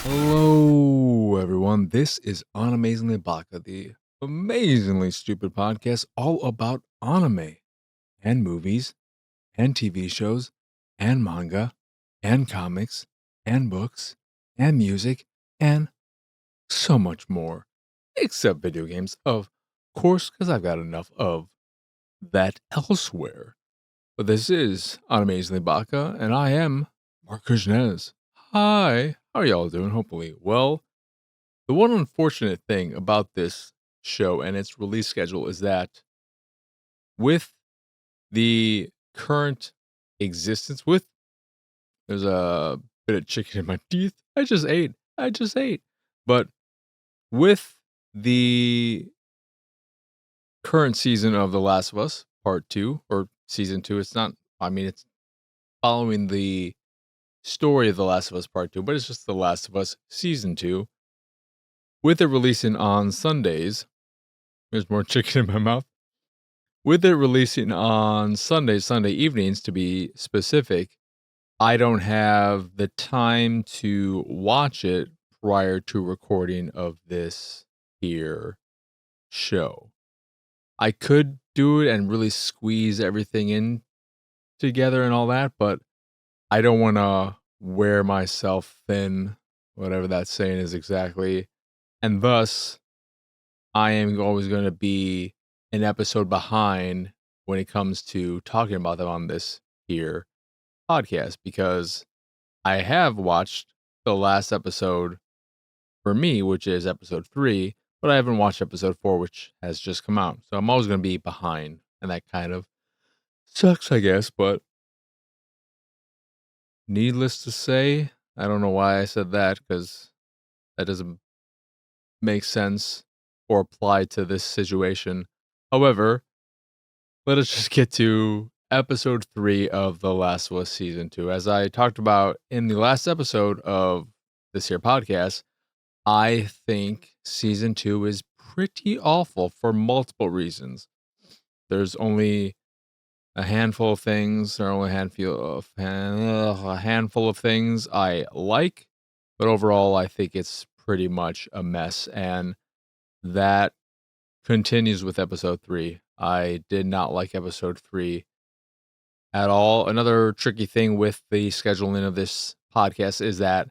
Hello, everyone. This is Animezingly Baka, the amazingly stupid podcast all about anime and movies and TV shows and manga and comics and books and music and so much more, except video games, of course, because I've got enough of that elsewhere. But this is Animezingly Baka, and I am Mark Kuznez. Hi, how are y'all doing? Hopefully, well. The one unfortunate thing about this show and its release schedule is that with the current existence, with there's a bit of chicken in my teeth. I just ate. I just ate. But with the current season of The Last of Us, part two, or season two, it's not, I mean, it's following the story of The Last of Us part two, but it's just The Last of Us season two. With it releasing on Sundays, there's more chicken in my mouth. With it releasing on Sunday evenings to be specific, I don't have the time to watch it prior to recording of this here show. I could do it and really squeeze everything in together and all that, but I don't want to wear myself thin, whatever that saying is exactly. And thus, I am always going to be an episode behind when it comes to talking about them on this here podcast because I have watched the last episode for me, which is episode 3, but I haven't watched episode 4, which has just come out. So I'm always going to be behind, and that kind of sucks, I guess. But needless to say, I don't know why I said that because that doesn't make sense or apply to this situation. However, let us just get to episode 3 of The Last of Us season 2. As I talked about in the last episode of this here podcast, I think season 2 is pretty awful for multiple reasons. There's only a handful of things, there are only a handful of things I like, but overall I think it's pretty much a mess, and that continues with episode 3. I did not like episode 3 at all. Another tricky thing with the scheduling of this podcast is that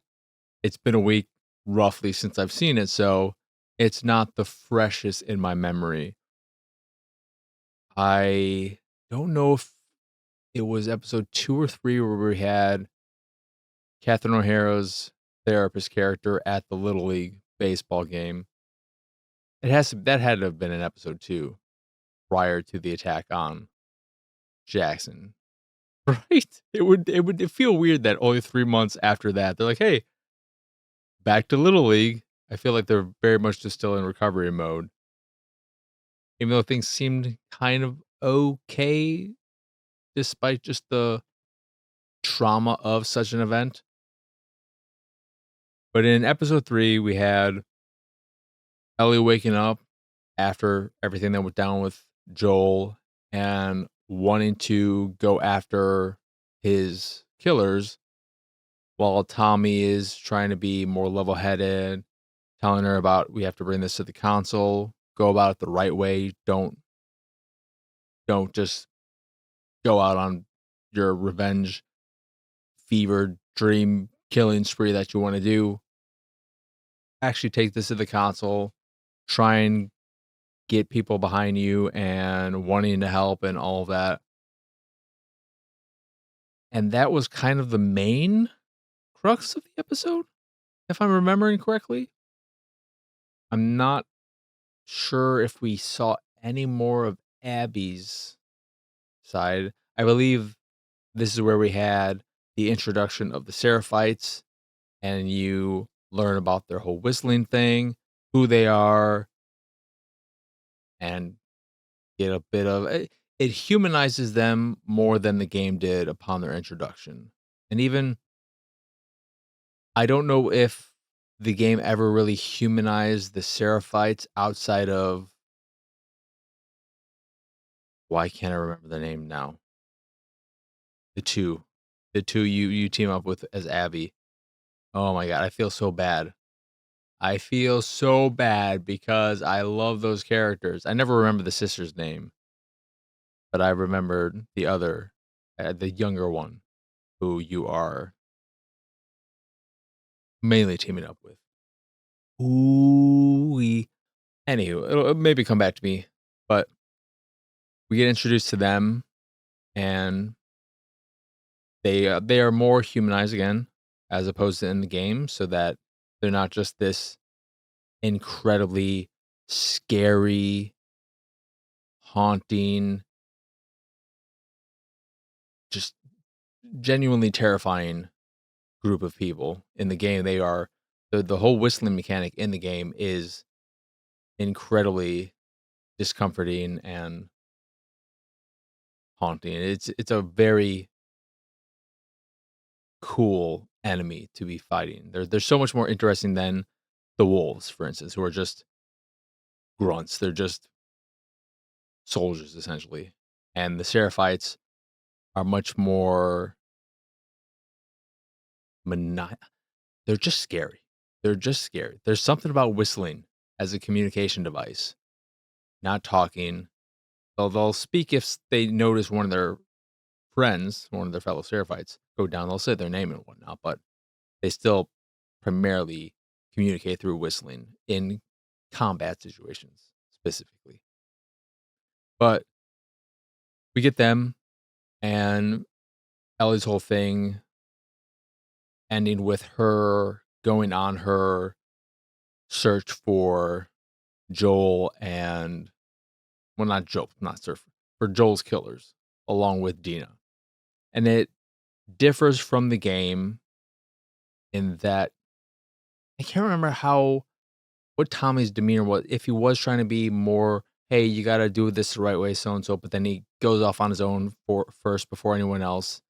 it's been a week roughly since I've seen it, so it's not the freshest in my memory. I don't know if it was episode 2 or 3 where we had Catherine O'Hara's therapist character at the Little League baseball game. That had to have been in episode 2 prior to the attack on Jackson. Right? It would feel weird that only 3 months after that, they're like, "Hey, back to Little League." I feel like they're very much just still in recovery mode. Even though things seemed kind of okay despite just the trauma of such an event. But in episode 3, we had Ellie waking up after everything that went down with Joel and wanting to go after his killers while Tommy is trying to be more level-headed, telling her about we have to bring this to the council, go about it the right way, don't just go out on your revenge fever dream killing spree that you want to do. Actually take this to the council, try and get people behind you and wanting to help and all of that. And that was kind of the main crux of the episode, if I'm remembering correctly. I'm not sure if we saw any more of Abby's side. I believe this is where we had the introduction of the Seraphites, and you learn about their whole whistling thing, who they are, and get a bit of it. It humanizes them more than the game did upon their introduction. And even I don't know if the game ever really humanized the Seraphites outside of why can't I remember the name now? The two. The two you team up with as Abby. Oh my god, I feel so bad. I feel so bad because I love those characters. I never remember the sister's name, but I remembered the younger one, who you are mainly teaming up with. Ooh. Anywho, it'll maybe come back to me, but we get introduced to them, and they are more humanized again, as opposed to in the game, so that they're not just this incredibly scary, haunting, just genuinely terrifying group of people. In the game, they are the whole whistling mechanic in the game is incredibly discomforting and haunting. It's a very cool enemy to be fighting. They're so much more interesting than the wolves, for instance, who are just grunts. They're just soldiers essentially. And the Seraphites are much more mani- they're just scary. They're just scary. There's something about whistling as a communication device, not talking. They'll speak if they notice one of their friends, one of their fellow Seraphites, go down. They'll say their name and whatnot, but they still primarily communicate through whistling in combat situations specifically. But we get them and Ellie's whole thing ending with her going on her search for Joel and well, not Joel, not surf for Joel's killers, along with Dina. And it differs from the game in that I can't remember what Tommy's demeanor was. If he was trying to be more, hey, you got to do this the right way, so and so, but then he goes off on his own first before anyone else,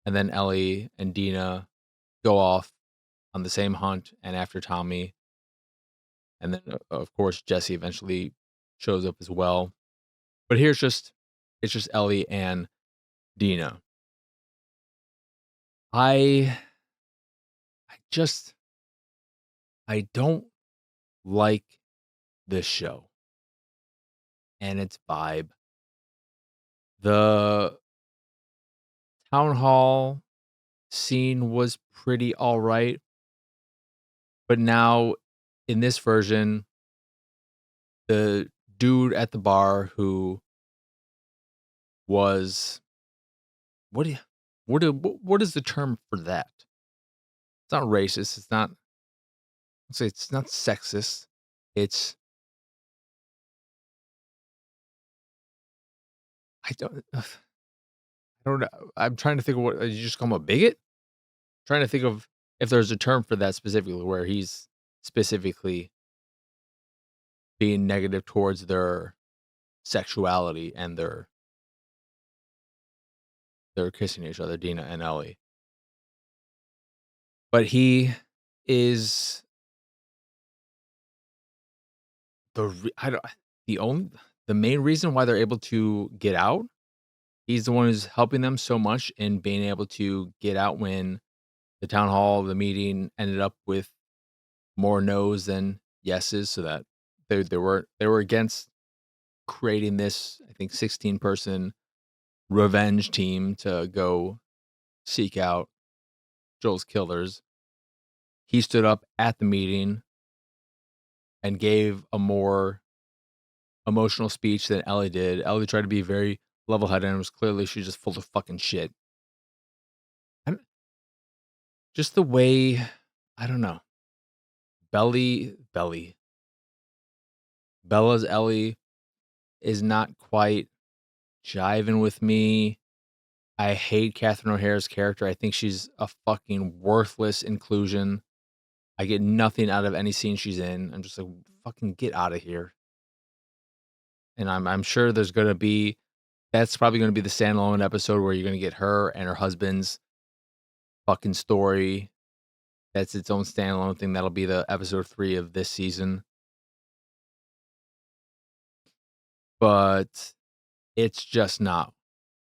and then Ellie and Dina go off on the same hunt and after Tommy, and then of course Jesse eventually shows up as well. But here it's just Ellie and Dina. I I just I don't like this show and its vibe. The town hall scene was pretty all right, but now in this version, the dude at the bar who was what do you what is the term for that? It's not racist. It's not. Let's say it's not sexist. It's I don't. I don't know. I'm trying to think of what you just call him a bigot. Trying to think of if there's a term for that specifically, where he's specifically being negative towards their sexuality and they're kissing each other, Dina and Ellie. But he is I don't the only the main reason why they're able to get out. He's the one who's helping them so much in being able to get out when the town hall, the meeting ended up with more no's than yeses, so that they were against creating this, I think, 16-person revenge team to go seek out Joel's killers. He stood up at the meeting and gave a more emotional speech than Ellie did. Ellie tried to be very level-headed and was clearly she's just full of fucking shit. And just the way, I don't know. Belly. Bella's Ellie is not quite jiving with me. I hate Catherine O'Hara's character. I think she's a fucking worthless inclusion. I get nothing out of any scene she's in. I'm just like, fucking get out of here. And I'm sure there's gonna be that's probably gonna be the standalone episode where you're gonna get her and her husband's fucking story. That's its own standalone thing. That'll be the episode 3 of this season. But it's just not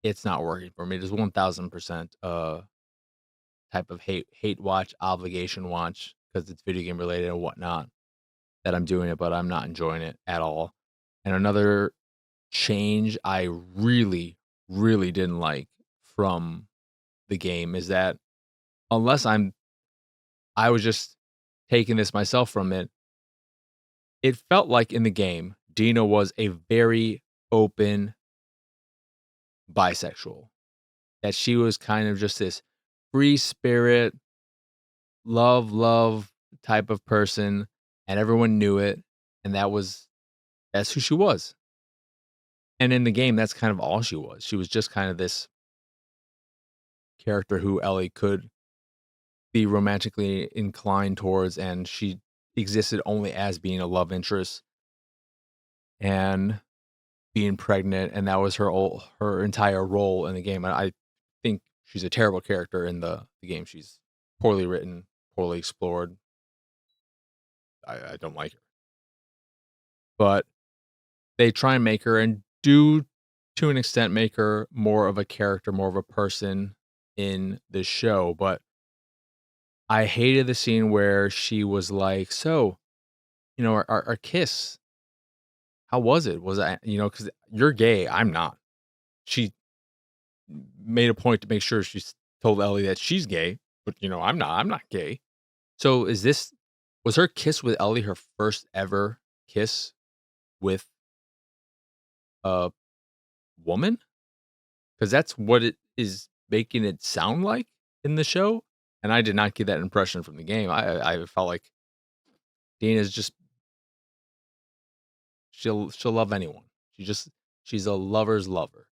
it's not working for me. It is 1000% type of hate watch, obligation watch because it's video game related and whatnot that I'm doing it, but I'm not enjoying it at all. And another change I really, really didn't like from the game is that unless I was just taking this myself from it, it felt like in the game, Dina was a very open bisexual. That she was kind of just this free spirit, love type of person, and everyone knew it, and that's who she was. And in the game, that's kind of all she was. She was just kind of this character who Ellie could be romantically inclined towards, and she existed only as being a love interest and being pregnant, and that was her entire role in the game. And I think she's a terrible character in the game. She's poorly written, poorly explored. I don't like her. But they try and make her and do to an extent make her more of a character, more of a person in the show. But I hated the scene where she was like, "So, our kiss, how was it? Was I, because you're gay, I'm not." She made a point to make sure told Ellie that she's gay, but I'm not gay. So was her kiss with Ellie her first ever kiss with a woman? Because that's what it is making it sound like in the show. And I did not get that impression from the game. I felt like Dana's just she'll love anyone. She's a lover's lover.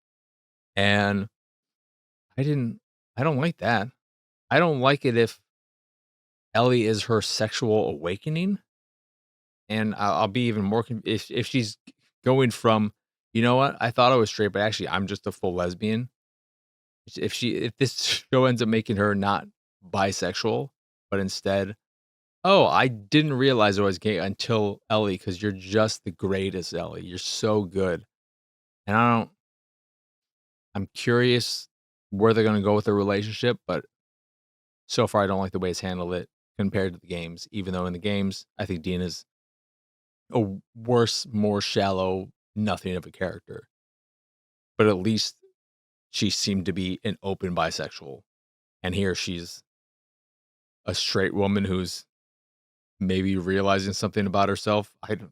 And I didn't I don't like that. I don't like it if Ellie is her sexual awakening. And I'll be even more if she's going from, you know what, I thought I was straight, but actually I'm just a full lesbian. If this show ends up making her not bisexual, but instead, oh, I didn't realize I was gay until Ellie, because you're just the greatest, Ellie. You're so good. And I'm curious where they're gonna go with the relationship, but so far I don't like the way it's handled it compared to the games, even though in the games, I think Dina's a worse, more shallow, nothing of a character. But at least she seemed to be an open bisexual. And here she's a straight woman who's maybe realizing something about herself. I don't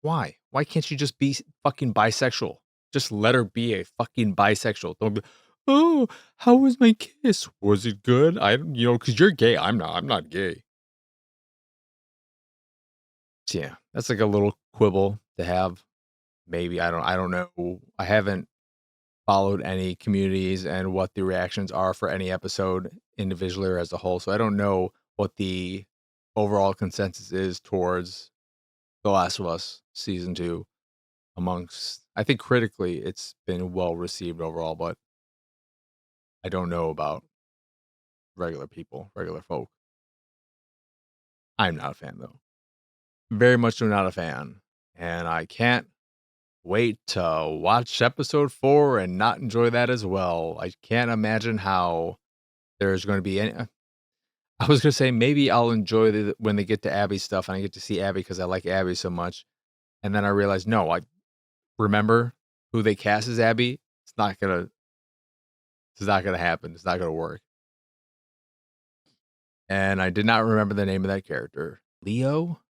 Why? Why can't she just be fucking bisexual? Just let her be a fucking bisexual. Don't be, "Oh, how was my kiss? Was it good?" Because you're gay. I'm not gay. So, yeah, that's like a little quibble to have. Maybe I don't know. I haven't followed any communities and what the reactions are for any episode individually or as a whole. So I don't know what the overall consensus is towards The Last of Us season 2 amongst, I think critically it's been well received overall, but I don't know about regular people, regular folk. I'm not a fan though. Very much so not a fan. And I can't wait to watch episode 4 and not enjoy that as well. I can't imagine how there's going to be any. I was gonna say maybe I'll enjoy when they get to Abby stuff and I get to see Abby because I like Abby so much. And then I realized, no, I remember who they cast as Abby. It's not gonna happen. It's not gonna work. And I did not remember the name of that character. Leo?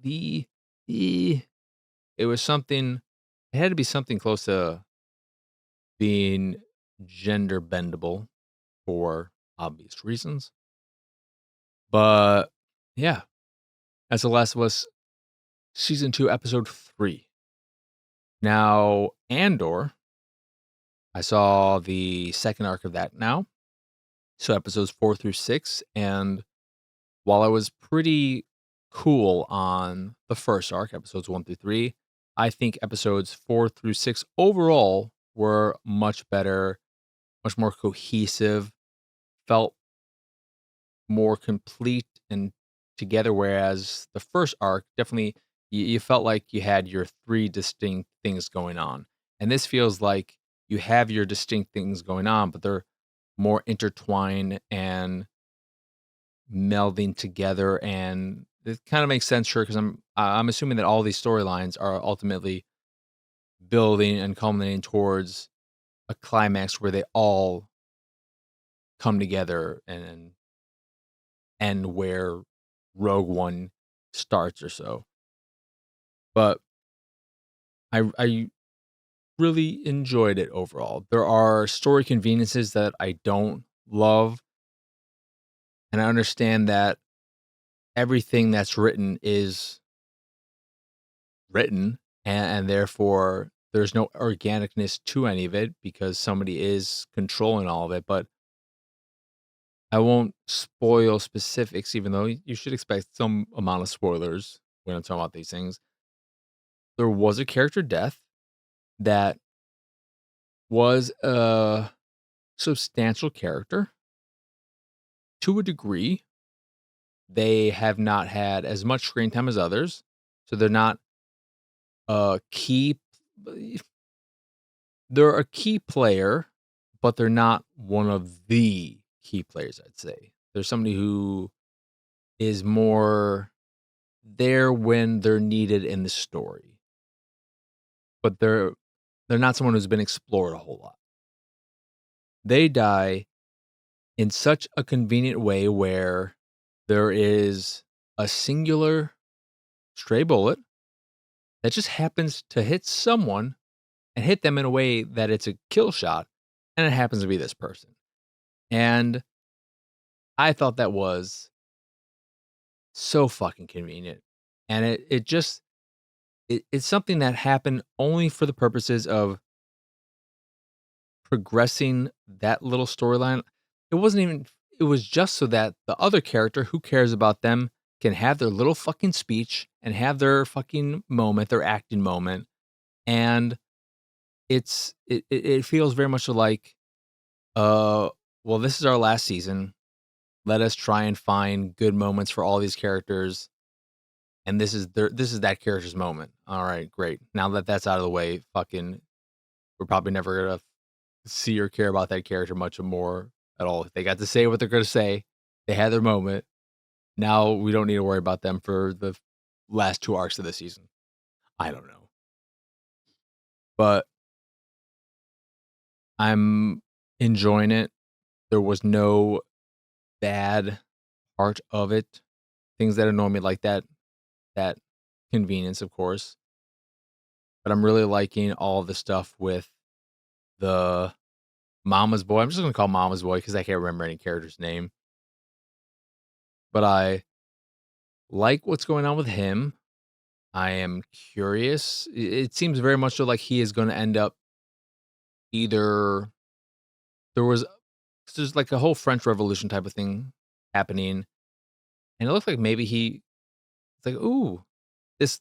The it was something. It had to be something close to being gender bendable for obvious reasons. But yeah, as The Last of Us season 2, episode 3. Now, Andor, I saw the second arc of that now. So episodes 4 through 6. And while I was pretty cool on the first arc, episodes 1 through 3, I think episodes 4 through 6 overall were much better, much more cohesive, felt more complete and together. Whereas the first arc definitely, you felt like you had your three distinct things going on. And this feels like you have your distinct things going on, but they're more intertwined and melding together, and it kind of makes sense, sure, because I'm assuming that all these storylines are ultimately building and culminating towards a climax where they all come together and end where Rogue One starts or so. But I really enjoyed it overall. There are story conveniences that I don't love, and I understand that everything that's written is written, and therefore there's no organicness to any of it because somebody is controlling all of it. But I won't spoil specifics, even though you should expect some amount of spoilers when I'm talking about these things. There was a character death that was a substantial character to a degree. They have not had as much screen time as others, so they're not a key. They're a key player, but they're not one of the key players, I'd say. There's somebody who is more there when they're needed in the story, but they're not someone who's been explored a whole lot. They die in such a convenient way where there is a singular stray bullet that just happens to hit someone and hit them in a way that it's a kill shot, and it happens to be this person. And I thought that was so fucking convenient. And it's something that happened only for the purposes of progressing that little storyline. It wasn't even it was just so that the other character who cares about them can have their little fucking speech and have their fucking moment, their acting moment. And it feels very much like, uh, well, this is our last season. Let us try and find good moments for all these characters, and this is that character's moment. All right, great. Now that that's out of the way, fucking, we're probably never gonna see or care about that character much more at all. They got to say what they're gonna say. They had their moment. Now we don't need to worry about them for the last 2 arcs of the season. I don't know, but I'm enjoying it. There was no bad part of it. Things that annoy me like that convenience, of course. But I'm really liking all the stuff with the Mama's boy. I'm just gonna call Mama's boy because I can't remember any character's name. But I like what's going on with him. I am curious. It seems very much so like he is gonna end up either there was there's like a whole French Revolution type of thing happening, and it looked like maybe it's like, ooh, this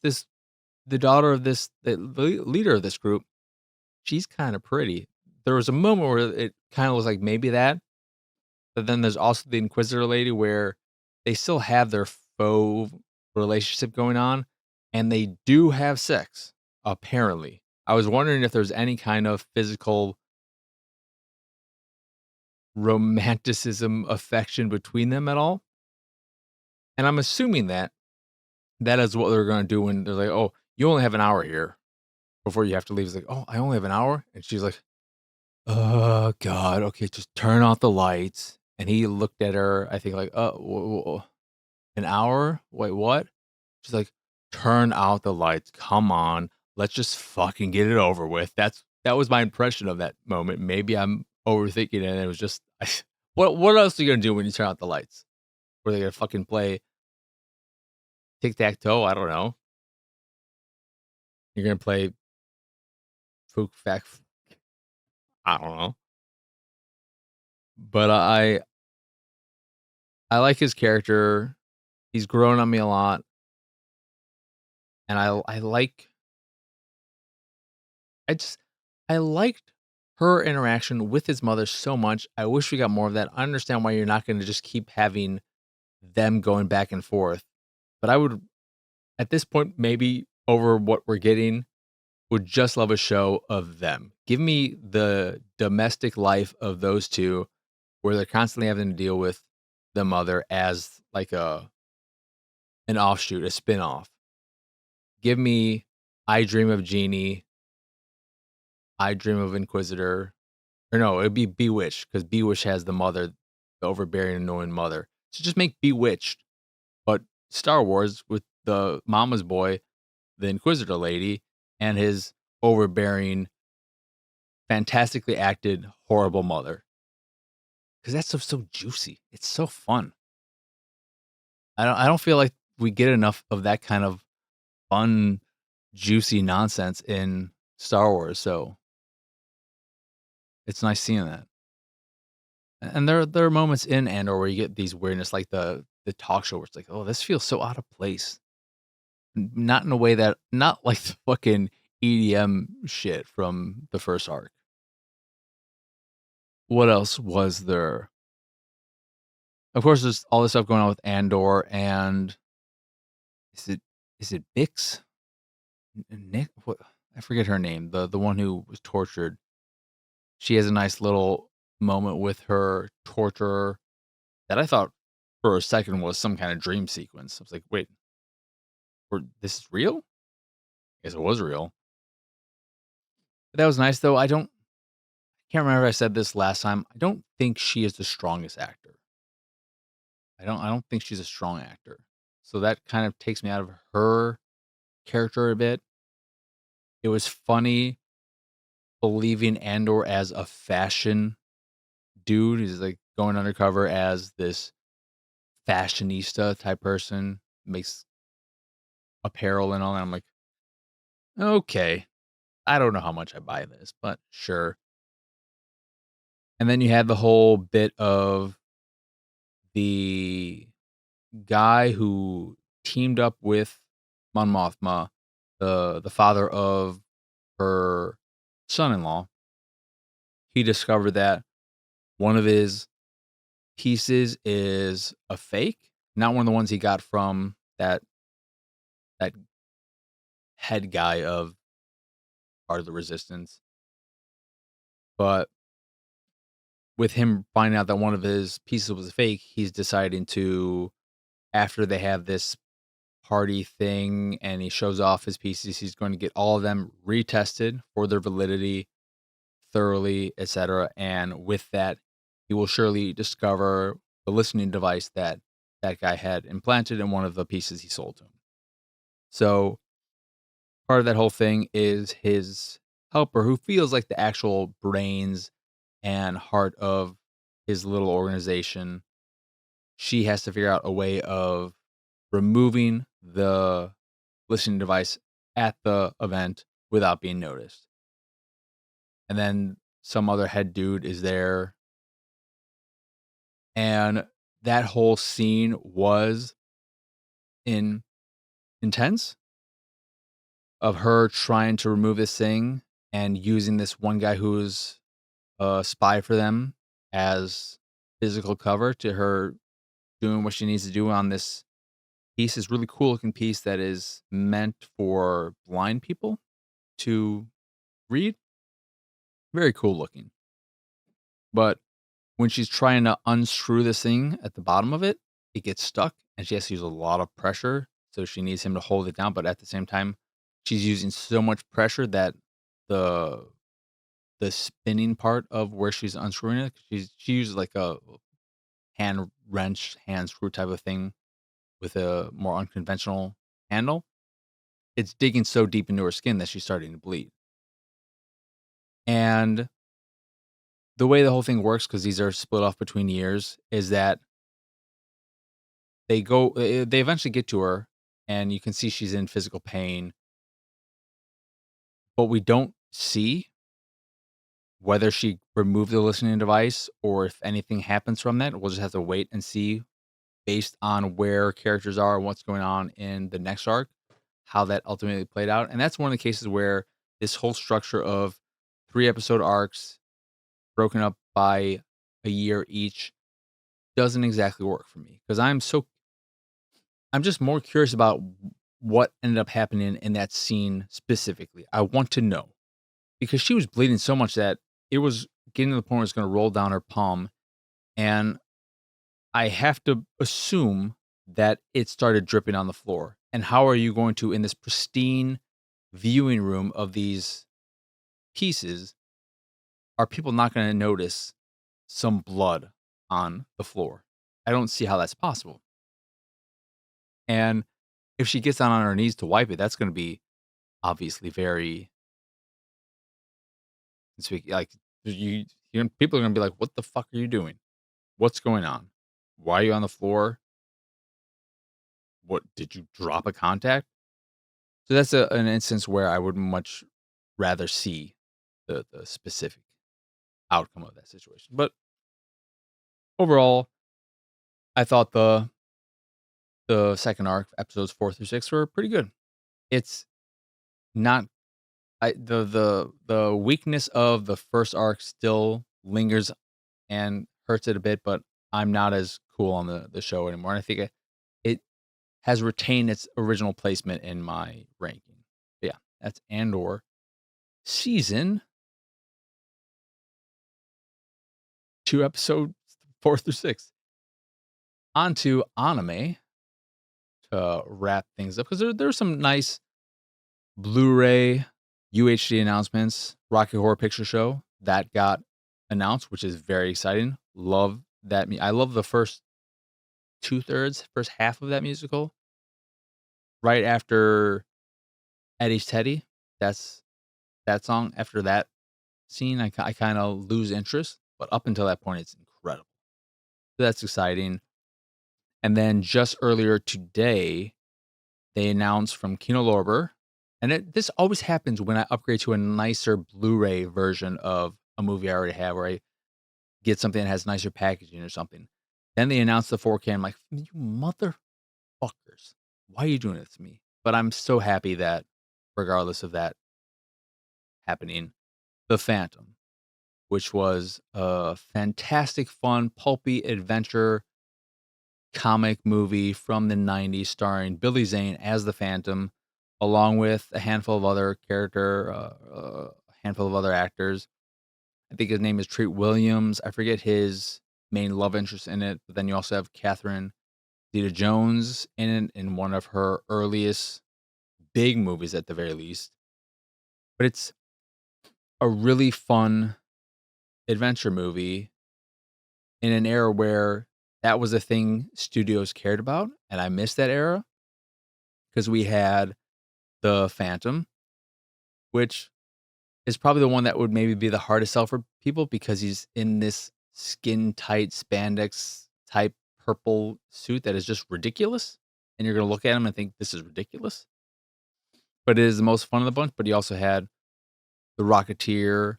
the daughter of the leader of this group, she's kind of pretty. There was a moment where it kind of was like maybe that, but then there's also the Inquisitor lady where they still have their faux relationship going on, and they do have sex, apparently. I was wondering if there's any kind of physical romanticism, affection between them at all. And I'm assuming that that is what they're going to do when they're like, oh, you only have an hour here before you have to leave. It's like, oh, I only have an hour. And she's like, oh, God. Okay, just turn off the lights. And he looked at her, I think, like, an hour? Wait, what? She's like, turn out the lights. Come on. Let's just fucking get it over with. That was my impression of that moment. Maybe I'm overthinking it. And it was just, what else are you going to do when you turn out the lights? Were they going to fucking play tic tac toe? I don't know. You're going to play Fook Fact. I don't know. But I like his character. He's grown on me a lot. And I just I liked her interaction with his mother so much. I wish we got more of that. I understand why you're not going to just keep having them going back and forth. But I would at this point maybe over what we're getting would just love a show of them. Give me the domestic life of those two. where they're constantly having to deal with the mother as like an offshoot, a spin-off. Give me I Dream of Genie, I Dream of Inquisitor, or no, it'd be Bewitched because Bewitched has the mother, the overbearing, annoying mother. So just make Bewitched, but Star Wars with the mama's boy, the Inquisitor lady, and his overbearing, fantastically acted, horrible mother. Because that stuff's so juicy. It's so fun. I don't feel like we get enough of that kind of fun, juicy nonsense in Star Wars. So it's nice seeing that. And there are moments in Andor where you get these weirdness, like the talk show where it's like, oh, this feels so out of place. Not in a way that, not like the fucking EDM shit from the first arc. What else was there? Of course, there's all this stuff going on with Andor and is it Bix? Nick? What? I forget her name. The one who was tortured. She has a nice little moment with her torturer that I thought for a second was some kind of dream sequence. I was like, wait, this is real? I guess it was real. But that was nice though. I can't remember if I said this last time. I don't think she is the strongest actor. I don't think she's a strong actor. So that kind of takes me out of her character a bit. It was funny believing Andor as a fashion dude. He's like going undercover as this fashionista type person, makes apparel and all that. I'm like, okay, I don't know how much I buy this, but sure. And then you had the whole bit of the guy who teamed up with Mon Mothma, the father of her son-in-law. He discovered that one of his pieces is a fake, not one of the ones he got from that head guy of part of the resistance. But with him finding out that one of his pieces was a fake, he's deciding to, after they have this party thing and he shows off his pieces, he's going to get all of them retested for their validity thoroughly, etc. And with that, he will surely discover the listening device that that guy had implanted in one of the pieces he sold to him. So part of that whole thing is his helper, who feels like the actual brains and heart of his little organization. She has to figure out a way of removing the listening device at the event without being noticed. And then some other head dude is there. And that whole scene was intense of her trying to remove this thing and using this one guy who's a spy for them as physical cover to her doing what she needs to do on this piece. Is really cool looking piece that is meant for blind people to read. Very cool looking. But when she's trying to unscrew this thing at the bottom of it, it gets stuck and she has to use a lot of pressure. So she needs him to hold it down. But at the same time, she's using so much pressure that the the spinning part of where she's unscrewing it, she uses like a hand wrench, hand screw type of thing with a more unconventional handle. It's digging so deep into her skin that she's starting to bleed. And the way the whole thing works, because these are split off between years, is that they eventually get to her and you can see she's in physical pain, but we don't see whether she removed the listening device or if anything happens from that. We'll just have to wait and see based on where characters are and what's going on in the next arc, how that ultimately played out. And that's one of the cases where this whole structure of 3-episode arcs broken up by a year each doesn't exactly work for me, because I'm just more curious about what ended up happening in that scene specifically. I want to know, because she was bleeding so much that it was getting to the point where it's going to roll down her palm. And I have to assume that it started dripping on the floor. And how are you going to, in this pristine viewing room of these pieces, are people not going to notice some blood on the floor? I don't see how that's possible. And if she gets down on her knees to wipe it, that's going to be obviously very like people are going to be like, "What the fuck are you doing? What's going on? Why are you on the floor? What did you drop a contact?" So that's an instance where I would much rather see the specific outcome of that situation. But overall, I thought the second arc, episodes 4 through 6, were pretty good. It's not the weakness of the first arc still lingers and hurts it a bit, but I'm not as cool on the show anymore. And I think it has retained its original placement in my ranking. But yeah, that's Andor season 2, episode 4 through 6. On to anime to wrap things up because there's some nice Blu-ray UHD announcements. Rocky Horror Picture Show that got announced, which is very exciting. Love that. I love the first first half of that musical. Right after Eddie's Teddy, that's that song. After that scene, I kind of lose interest, but up until that point, it's incredible. So that's exciting. And then just earlier today, they announced from Kino Lorber, and this always happens when I upgrade to a nicer Blu-ray version of a movie I already have, where I get something that has nicer packaging or something. Then they announced the 4K. I'm like, you motherfuckers, why are you doing this to me? But I'm so happy that, regardless of that happening, The Phantom, which was a fantastic, fun, pulpy adventure comic movie from the 90s starring Billy Zane as the Phantom, along with a handful of other handful of other actors. I think his name is Treat Williams. I forget his main love interest in it, but then you also have Catherine Zeta-Jones in it in one of her earliest big movies at the very least. But it's a really fun adventure movie in an era where that was a thing studios cared about, and I miss that era because we had The Phantom, which is probably the one that would maybe be the hardest sell for people because he's in this skin tight spandex type purple suit that is just ridiculous, and you're gonna look at him and think this is ridiculous. But it is the most fun of the bunch. But he also had the Rocketeer,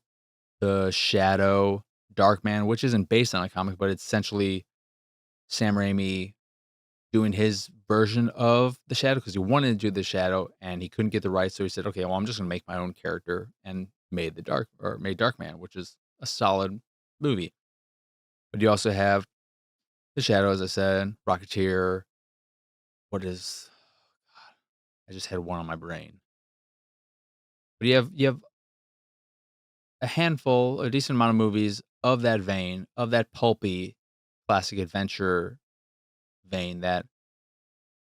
the Shadow, Darkman, which isn't based on a comic, but it's essentially Sam Raimi doing his version of the Shadow because he wanted to do the Shadow and he couldn't get the rights, so he said, "Okay, well, I'm just gonna make my own character," and made Darkman, which is a solid movie. But you also have the Shadow, as I said, Rocketeer. What is? I just had one on my brain. But you have a decent amount of movies of that vein, of that pulpy classic adventure vein that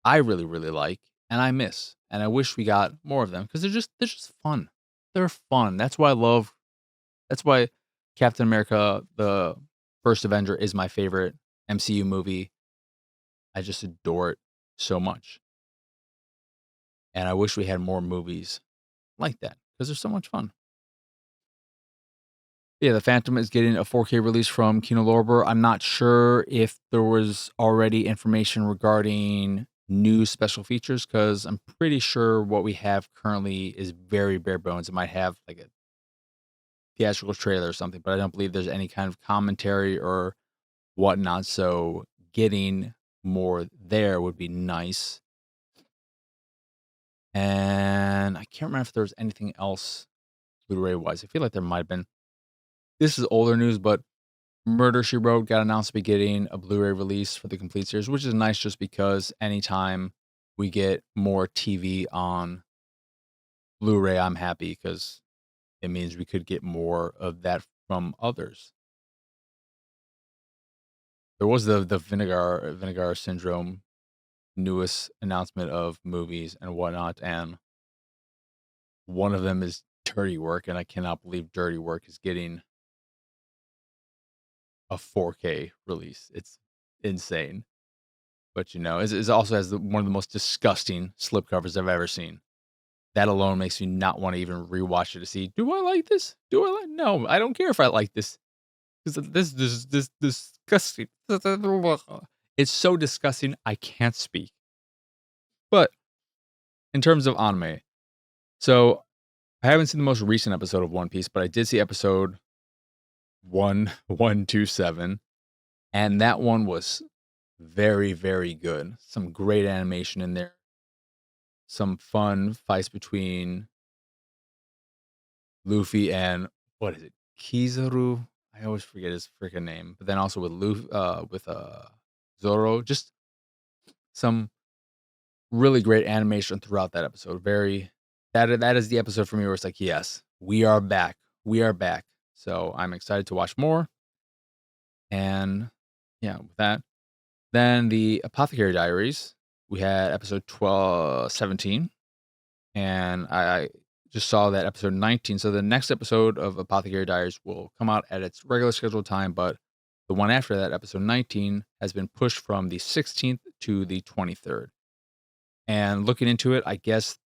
I really, really like and I miss. And I wish we got more of them because they're just fun. They're fun. That's why Captain America, the first Avenger, is my favorite MCU movie. I just adore it so much. And I wish we had more movies like that because they're so much fun. Yeah, The Phantom is getting a 4K release from Kino Lorber. I'm not sure if there was already information regarding new special features because I'm pretty sure what we have currently is very bare bones. It might have like a theatrical trailer or something, but I don't believe there's any kind of commentary or whatnot. So getting more there would be nice. And I can't remember if there was anything else Blu-ray wise. I feel like there might have been. This is older news, but Murder, She Wrote got announced to be getting a Blu-ray release for the complete series, which is nice just because anytime we get more TV on Blu-ray, I'm happy because it means we could get more of that from others. There was the Vinegar Syndrome newest announcement of movies and whatnot, and one of them is Dirty Work, and I cannot believe Dirty Work is getting a 4K release. It's insane. But it also has one of the most disgusting slipcovers I've ever seen. That alone makes me not want to even rewatch it to see, do I like this? Do I like? No, I don't care if I like this. Because this disgusting. It's so disgusting. I can't speak. But in terms of anime, so I haven't seen the most recent episode of One Piece, but I did see episode 1127, and that one was very, very good. Some great animation in there. Some fun fights between Luffy and what is it? Kizaru? I always forget his freaking name. But then also with Zoro, just some really great animation throughout that episode. That is the episode for me where it's like, yes, we are back. We are back. So I'm excited to watch more. And yeah, with that. Then the Apothecary Diaries, we had episode 17. And I just saw that episode 19. So the next episode of Apothecary Diaries will come out at its regular scheduled time, but the one after that, episode 19, has been pushed from the 16th to the 23rd. And looking into it, I guess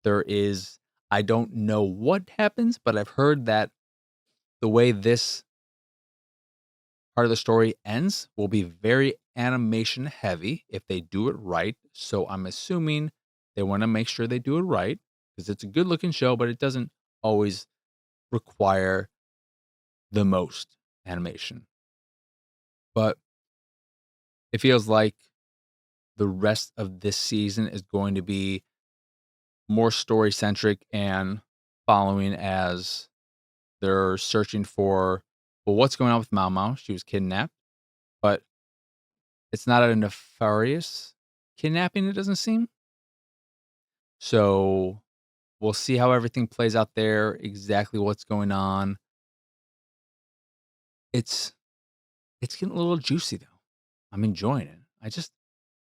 I don't know what happens, but I've heard that the way this part of the story ends will be very animation heavy if they do it right. So I'm assuming they want to make sure they do it right because it's a good looking show, but it doesn't always require the most animation. But it feels like the rest of this season is going to be more story centric and following as they're searching for, well, what's going on with Mao Mao? She was kidnapped, but it's not a nefarious kidnapping, it doesn't seem. So we'll see how everything plays out there, exactly what's going on. It's getting a little juicy though. I'm enjoying it.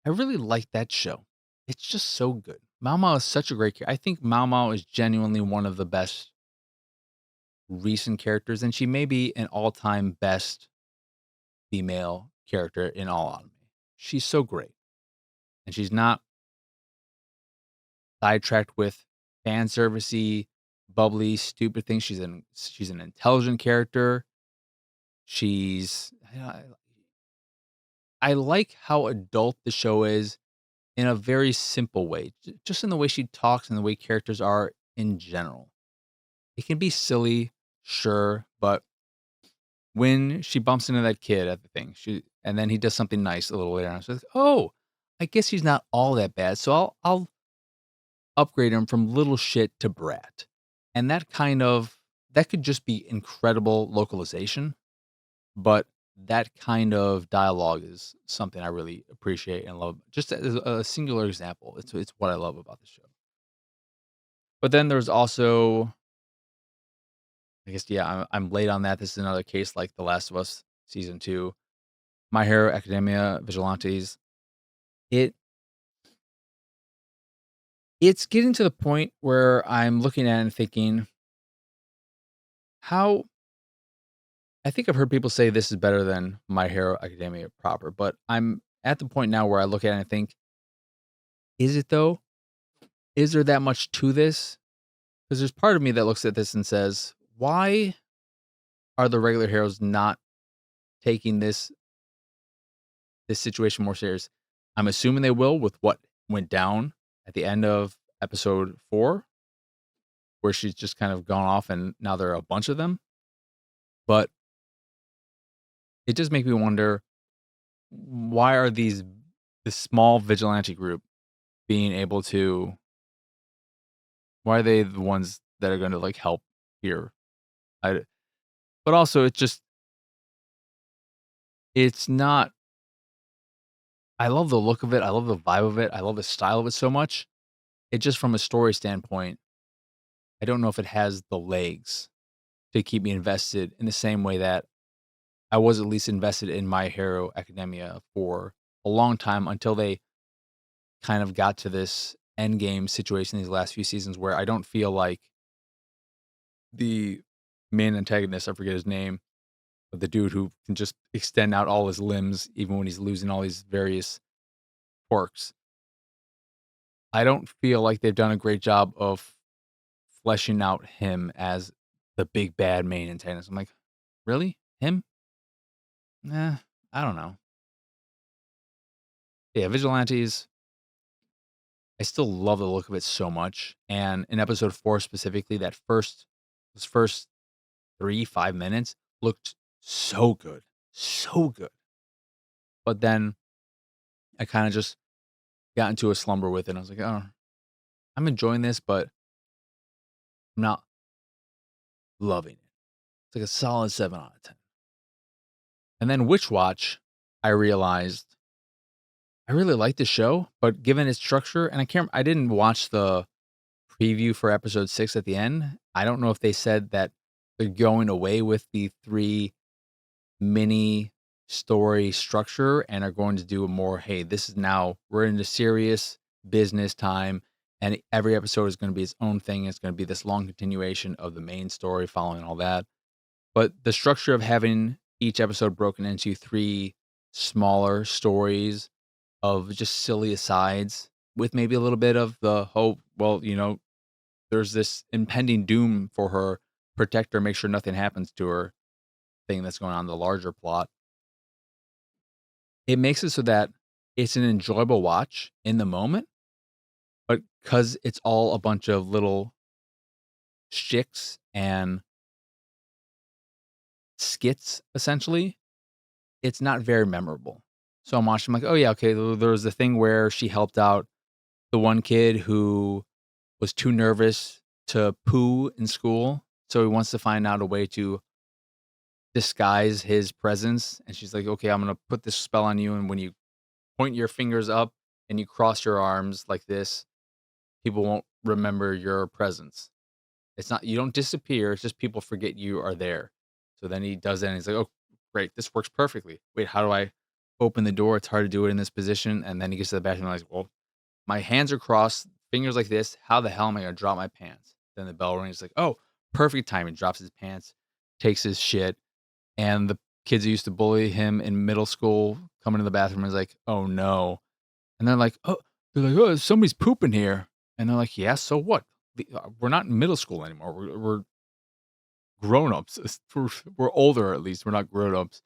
I really like that show. It's just so good. Mao Mao is such a great character. I think Mao Mao is genuinely one of the best recent characters, and she may be an all-time best female character in all anime. She's so great. And she's not sidetracked with fan servicey, bubbly, stupid things. She's an intelligent character. She's I like how adult the show is in a very simple way, just in the way she talks and the way characters are in general. It can be silly, sure, but when she bumps into that kid at the thing, and then he does something nice a little later on, she's like, "Oh, I guess he's not all that bad, so I'll upgrade him from little shit to brat." And that could just be incredible localization, but that kind of dialogue is something I really appreciate and love. Just as a singular example, it's what I love about the show. But then there's also, I guess, yeah, I'm late on that. This is another case like The Last of Us season 2, My Hero Academia, Vigilantes. It it's getting to the point where I'm looking at it and thinking, how I think I've heard people say this is better than My Hero Academia proper, but I'm at the point now where I look at it and think, is it though? Is there that much to this? Because there's part of me that looks at this and says, why are the regular heroes not taking this situation more serious? I'm assuming they will with what went down at the end of episode 4, where she's just kind of gone off and now there are a bunch of them. But it does make me wonder, why are this small vigilante group being able to, why are they the ones that are going to like help here? But also it's not, I love the look of it. I love the vibe of it. I love the style of it so much. It just from a story standpoint, I don't know if it has the legs to keep me invested in the same way that I was at least invested in My Hero Academia for a long time until they kind of got to this end game situation these last few seasons where I don't feel like the main antagonist, I forget his name, but the dude who can just extend out all his limbs even when he's losing all these various quirks. I don't feel like they've done a great job of fleshing out him as the big bad main antagonist. I'm like, really? Him? Nah, I don't know. Yeah, Vigilantes, I still love the look of it so much. And in episode 4 specifically, those first 3, 5 minutes looked so good. So good. But then I kind of just got into a slumber with it. And I was like, oh, I'm enjoying this, but I'm not loving it. It's like a solid 7 out of 10. And then Witch Watch, I realized I really like the show, but given its structure, and I didn't watch the preview for episode 6 at the end. I don't know if they said that they're going away with the 3 mini story structure and are going to do a more, hey, this is now we're in the serious business time, and every episode is going to be its own thing. It's going to be this long continuation of the main story following all that. But the structure of having each episode broken into 3 smaller stories of just silly asides with maybe a little bit of the hope, well, there's this impending doom for her, protect her, make sure nothing happens to her thing that's going on in the larger plot. It makes it so that it's an enjoyable watch in the moment, but because it's all a bunch of little shticks and skits, essentially, it's not very memorable. So I'm watching, I'm like, oh yeah, okay. There was the thing where she helped out the one kid who was too nervous to poo in school. So he wants to find out a way to disguise his presence. And she's like, okay, I'm going to put this spell on you. And when you point your fingers up and you cross your arms like this, people won't remember your presence. It's not, you don't disappear. It's just people forget you are there. So then he does that and he's like, oh, great. This works perfectly. Wait, how do I open the door? It's hard to do it in this position. And then he gets to the bathroom and he's like, well, my hands are crossed, fingers like this. How the hell am I going to drop my pants? Then the bell rings. Like, oh, perfect timing. Drops his pants, takes his shit. And the kids who used to bully him in middle school come into the bathroom and is like, oh no. And they're like, oh, somebody's pooping here. And they're like, yeah, so what? We're not in middle school anymore. We're grown ups. We're older at least. We're not grown ups.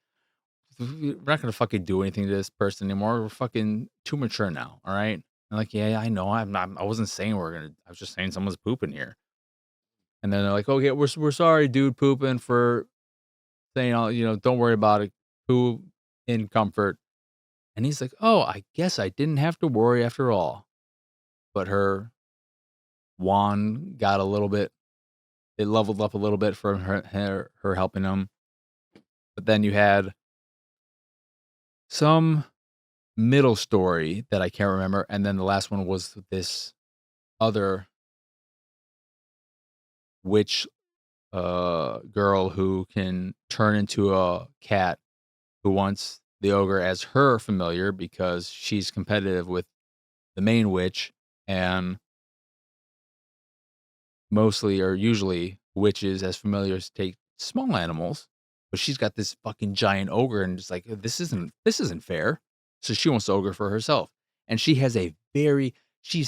We're not gonna fucking do anything to this person anymore. We're fucking too mature now. All right. And like, yeah, I know. I'm not. I wasn't saying we're gonna. I was just saying someone's pooping here. And then they're like, okay, we're sorry, dude, pooping for saying, all don't worry about it. Poo in comfort. And he's like, oh, I guess I didn't have to worry after all. But her wand got a little bit. It leveled up a little bit from her helping him. But then you had some middle story that I can't remember, and then the last one was this other witch girl who can turn into a cat who wants the ogre as her familiar because she's competitive with the main witch, and mostly or usually witches as familiars take small animals, but she's got this fucking giant ogre and just like this isn't fair. So she wants the ogre for herself. And she has a very she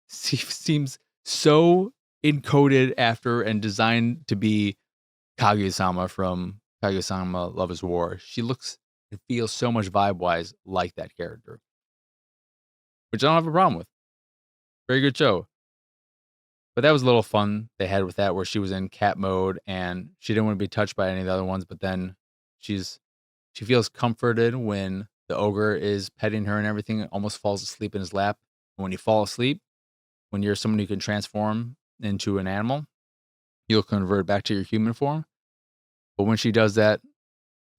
seems so encoded after and designed to be Kaguya-sama from Kaguya-sama Love is War. She looks and feels so much vibe-wise like that character, which I don't have a problem with. Very good show. But that was a little fun they had with that where she was in cat mode and she didn't want to be touched by any of the other ones, but then she feels comforted when the ogre is petting her and everything, almost falls asleep in his lap. And when you fall asleep, when you're someone who can transform into an animal, you'll convert back to your human form. But when she does that,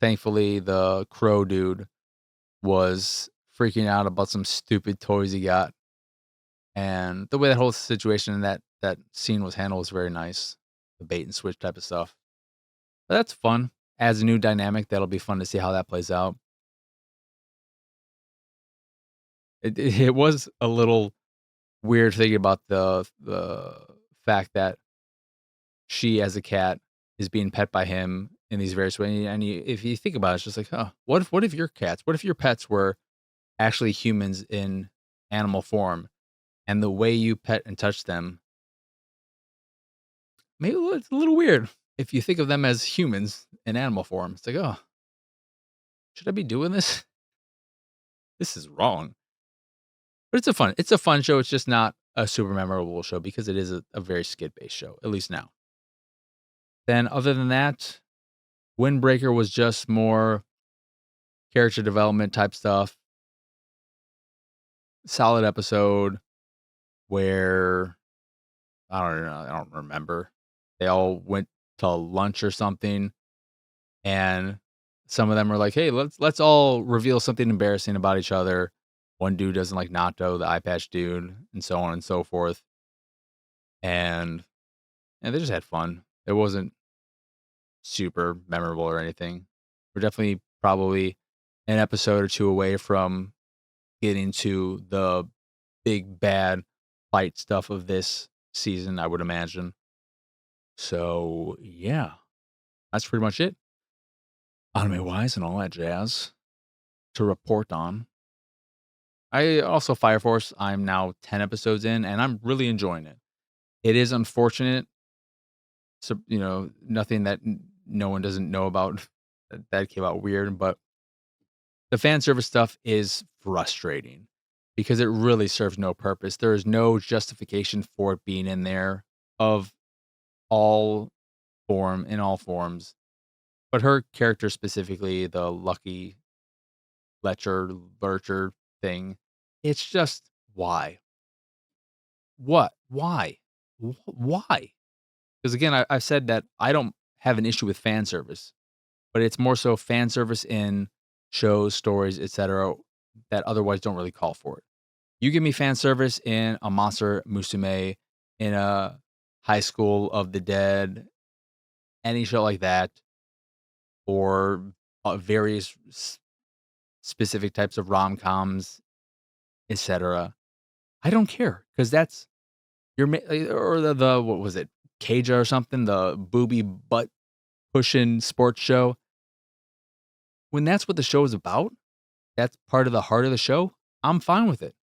thankfully the crow dude was freaking out about some stupid toys he got. And the way that whole situation and that scene was handled was very nice. The bait and switch type of stuff. But that's fun. adds a new dynamic that'll be fun to see how that plays out. It was a little weird thinking about the fact that she, as a cat, is being pet by him in these various ways, and if you think about it, it's just like, "Huh, what if your cats what if your pets were actually humans in animal form, and the way you pet and touch them, maybe it's a little weird if you think of them as humans in animal form. It's like, "Oh, should I be doing this? This is wrong." But it's a fun show. It's just not a super memorable show because it is a very skid-based show, at least now. Then other than that, Windbreaker was just more character development type stuff. Solid episode where I don't know, I don't remember. They all went to lunch or something, and some of them were like, "Hey, let's all reveal something embarrassing about each other." One dude doesn't like Nato, the eye patch dude, and so on and so forth. And they just had fun. It wasn't super memorable or anything. We're definitely probably an episode or two away from getting to the big bad fight stuff of this season, I would imagine. So yeah, that's pretty much it. Anime wise and all that jazz to report on. I also Fire Force. I'm now 10 episodes in and I'm really enjoying it. It is unfortunate. So, nothing that no one doesn't know about that came out weird, but the fan service stuff is frustrating because it really serves no purpose. There is no justification for it being in there of all in all forms. But her character specifically, the Lucky Lurcher thing, it's just why? What? Why? Why? Because again, I've said that I don't have an issue with fan service, but it's more so fan service in shows, stories, etc., that otherwise don't really call for it. You give me fan service in a Monster Musume, in a High School of the Dead, any show like that, or various specific types of rom-coms, etc. I don't care because that's or the what was it, Keija or something, the booby butt pushing sports show. When that's what the show is about, that's part of the heart of the show. I'm fine with it.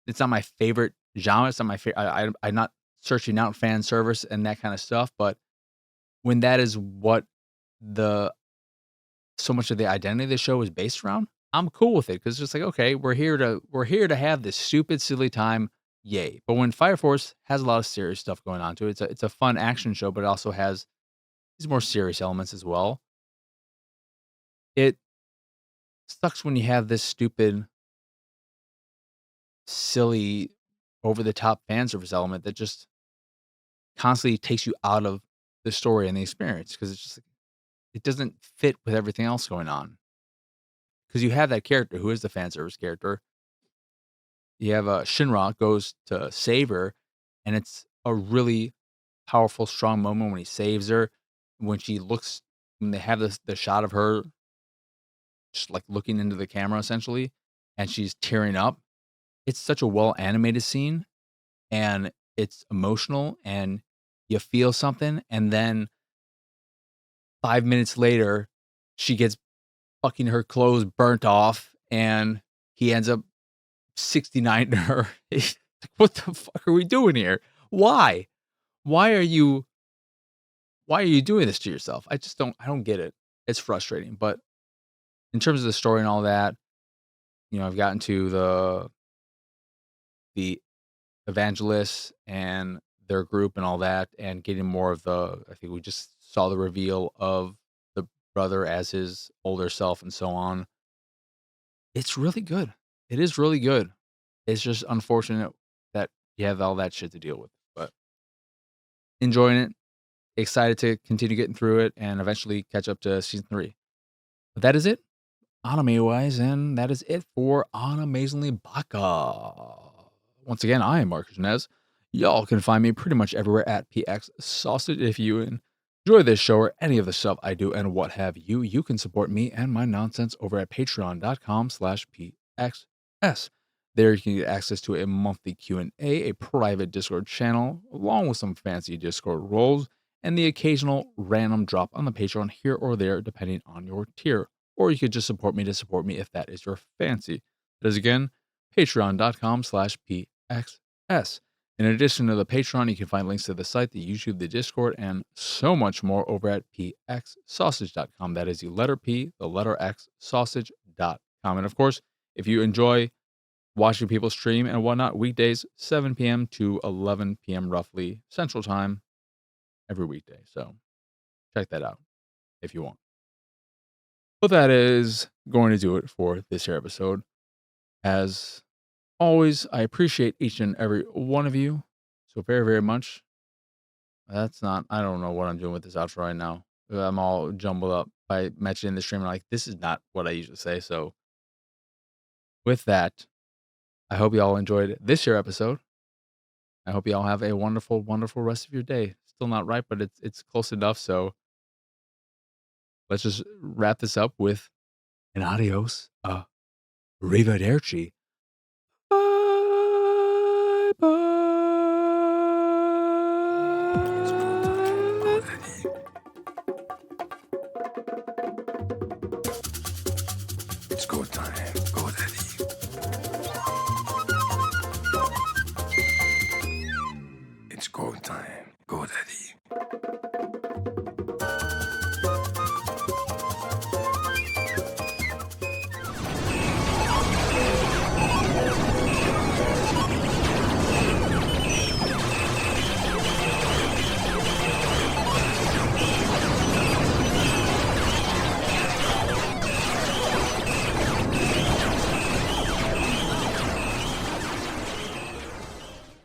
It's not my favorite genre. It's not my favorite. I'm not searching out fan service and that kind of stuff. But when that is what the so much of the identity of the show is based around, I'm cool with it because it's just like, okay, we're here to have this stupid, silly time. Yay. But when Fire Force has a lot of serious stuff going on to it, it's a fun action show, but it also has these more serious elements as well. It sucks when you have this stupid, silly, over the top fan service element that just constantly takes you out of the story and the experience because it's just it doesn't fit with everything else going on. Because you have that character who is the fan service character. You have Shinra goes to save her, and it's a really powerful, strong moment when he saves her. When she looks, when they have the shot of her just like looking into the camera essentially, and she's tearing up. It's such a well animated scene, and it's emotional, and you feel something, and then 5 minutes later, she gets fucking her clothes burnt off, and he ends up 69 to her. Like, what the fuck are we doing here? Why? Why are you doing this to yourself? I don't get it. It's frustrating. But in terms of the story and all that, I've gotten to the evangelists and their group and all that, and getting more of I think we just saw the reveal of the brother as his older self and so on. It's really good. It is really good. It's just unfortunate that you have all that shit to deal with, but enjoying it. Excited to continue getting through it and eventually catch up to season 3. But that is it, anime-wise, and that is it for Animezingly Baka. Once again, I am Marcus Nez. Y'all can find me pretty much everywhere at PX Sausage if you enjoy this show or any of the stuff I do and what have you, you can support me and my nonsense over at patreon.com/pxs. There you can get access to a monthly Q&A, a private Discord channel, along with some fancy Discord roles, and the occasional random drop on the Patreon here or there, depending on your tier. Or you could just support me to support me if that is your fancy. That is again, patreon.com/pxs. In addition to the Patreon, you can find links to the site, the YouTube, the Discord, and so much more over at pxsausage.com. That is the letter P, the letter X, sausage.com. And of course, if you enjoy watching people stream and whatnot, weekdays, 7 p.m. to 11 p.m. roughly Central Time every weekday. So check that out if you want. But that is going to do it for this here episode. As always, I appreciate each and every one of you so very, very much. I don't know what I'm doing with this outro right now. I'm all jumbled up by mentioning the stream. I'm like, this is not what I usually say. So with that, I hope you all enjoyed this year episode. I hope you all have a wonderful, wonderful rest of your day. Still not right, but it's close enough. So let's just wrap this up with an adios, arrivederci. Bye bye.